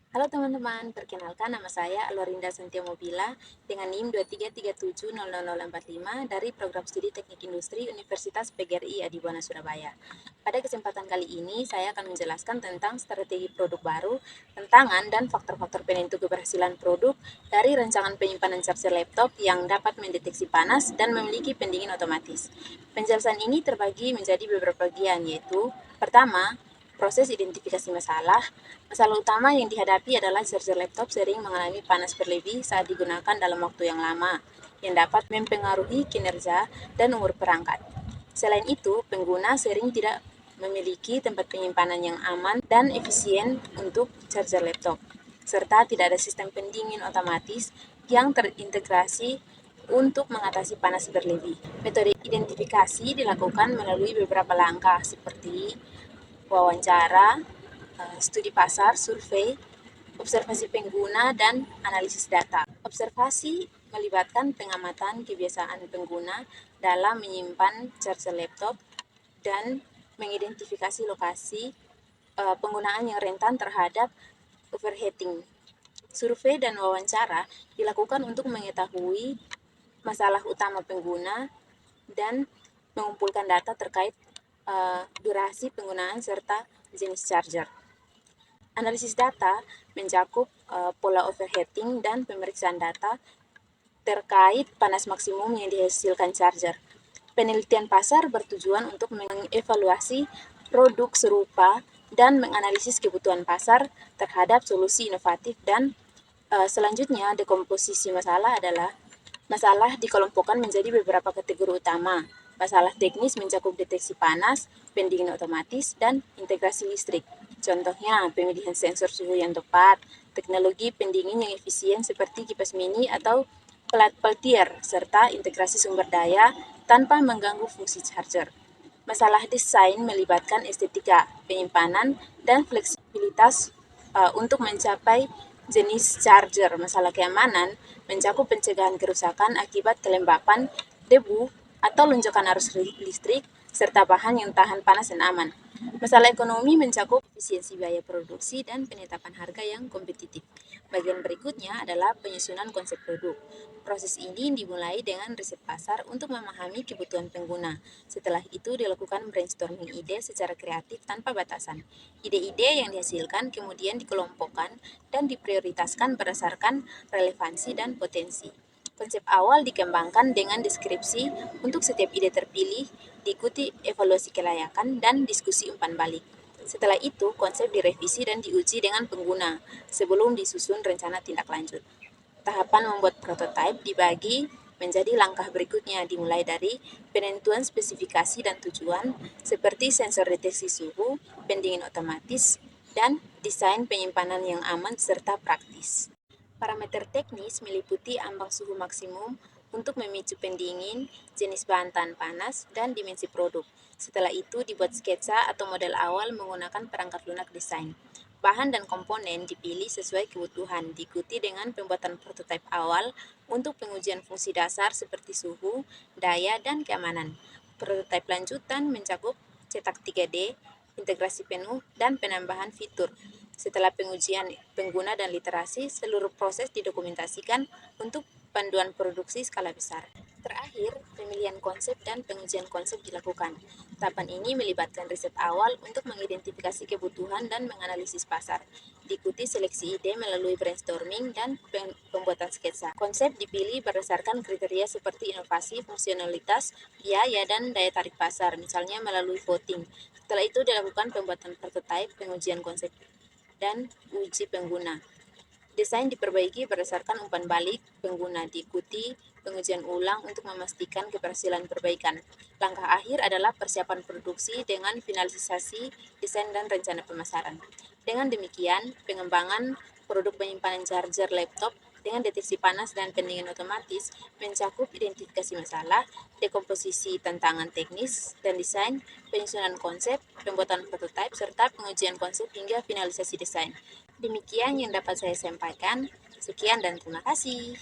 Halo teman-teman, perkenalkan nama saya Alorinda Santiamobila dengan NIM 23370045 dari Program Studi Teknik Industri Universitas PGRI Adibuana Surabaya. Pada kesempatan kali ini, saya akan menjelaskan tentang strategi produk baru, tantangan, dan faktor-faktor penentu keberhasilan produk dari rancangan penyimpanan charger laptop yang dapat mendeteksi panas dan memiliki pendingin otomatis. Penjelasan ini terbagi menjadi beberapa bagian, yaitu pertama, proses identifikasi masalah. Masalah utama yang dihadapi adalah charger laptop sering mengalami panas berlebih saat digunakan dalam waktu yang lama, yang dapat mempengaruhi kinerja dan umur perangkat. Selain itu, pengguna sering tidak memiliki tempat penyimpanan yang aman dan efisien untuk charger laptop, serta tidak ada sistem pendingin otomatis yang terintegrasi untuk mengatasi panas berlebih. Metode identifikasi dilakukan melalui beberapa langkah seperti wawancara, studi pasar, survei, observasi pengguna, dan analisis data. Observasi melibatkan pengamatan kebiasaan pengguna dalam menyimpan charger laptop dan mengidentifikasi lokasi penggunaan yang rentan terhadap overheating. Survei dan wawancara dilakukan untuk mengetahui masalah utama pengguna dan mengumpulkan data terkait durasi penggunaan serta jenis charger. Analisis data mencakup pola overheating dan pemeriksaan data terkait panas maksimum yang dihasilkan charger. Penelitian pasar bertujuan untuk mengevaluasi produk serupa dan menganalisis kebutuhan pasar terhadap solusi inovatif dan selanjutnya dekomposisi masalah adalah masalah dikelompokkan menjadi beberapa kategori utama. Masalah teknis mencakup deteksi panas, pendingin otomatis, dan integrasi listrik. Contohnya, pemilihan sensor suhu yang tepat, teknologi pendingin yang efisien seperti kipas mini atau peltier, serta integrasi sumber daya tanpa mengganggu fungsi charger. Masalah desain melibatkan estetika, penyimpanan, dan fleksibilitas untuk mencapai jenis charger. Masalah keamanan mencakup pencegahan kerusakan akibat kelembapan, debu, atau lonjakan arus listrik, serta bahan yang tahan panas dan aman. Masalah ekonomi mencakup efisiensi biaya produksi dan penetapan harga yang kompetitif. Bagian berikutnya adalah penyusunan konsep produk. Proses ini dimulai dengan riset pasar untuk memahami kebutuhan pengguna. Setelah itu dilakukan brainstorming ide secara kreatif tanpa batasan. Ide-ide yang dihasilkan kemudian dikelompokkan dan diprioritaskan berdasarkan relevansi dan potensi. Konsep awal dikembangkan dengan deskripsi untuk setiap ide terpilih, diikuti evaluasi kelayakan dan diskusi umpan balik. Setelah itu, konsep direvisi dan diuji dengan pengguna sebelum disusun rencana tindak lanjut. Tahapan membuat prototipe dibagi menjadi langkah berikutnya, dimulai dari penentuan spesifikasi dan tujuan seperti sensor deteksi suhu, pendingin otomatis, dan desain penyimpanan yang aman serta praktis. Parameter teknis meliputi ambang suhu maksimum untuk memicu pendingin, jenis bahan tahan panas, dan dimensi produk. Setelah itu dibuat sketsa atau model awal menggunakan perangkat lunak desain. Bahan dan komponen dipilih sesuai kebutuhan, diikuti dengan pembuatan prototipe awal untuk pengujian fungsi dasar seperti suhu, daya, dan keamanan. Prototipe lanjutan mencakup cetak 3D, integrasi penuh, dan penambahan fitur. Setelah pengujian pengguna dan literasi, seluruh proses didokumentasikan untuk panduan produksi skala besar. Terakhir, pemilihan konsep dan pengujian konsep dilakukan. Tahapan ini melibatkan riset awal untuk mengidentifikasi kebutuhan dan menganalisis pasar. Diikuti seleksi ide melalui brainstorming dan pembuatan sketsa. Konsep dipilih berdasarkan kriteria seperti inovasi, fungsionalitas, biaya, dan daya tarik pasar, misalnya melalui voting. Setelah itu dilakukan pembuatan prototipe, pengujian konsep, dan uji pengguna. Desain diperbaiki berdasarkan umpan balik pengguna, diikuti pengujian ulang untuk memastikan keberhasilan perbaikan. Langkah akhir adalah persiapan produksi dengan finalisasi desain dan rencana pemasaran. Dengan demikian, pengembangan produk penyimpanan charger laptop dengan deteksi panas dan pendingin otomatis mencakup identifikasi masalah, dekomposisi tantangan teknis dan desain, penyusunan konsep, pembuatan prototipe, serta pengujian konsep hingga finalisasi desain. Demikian yang dapat saya sampaikan. Sekian dan terima kasih.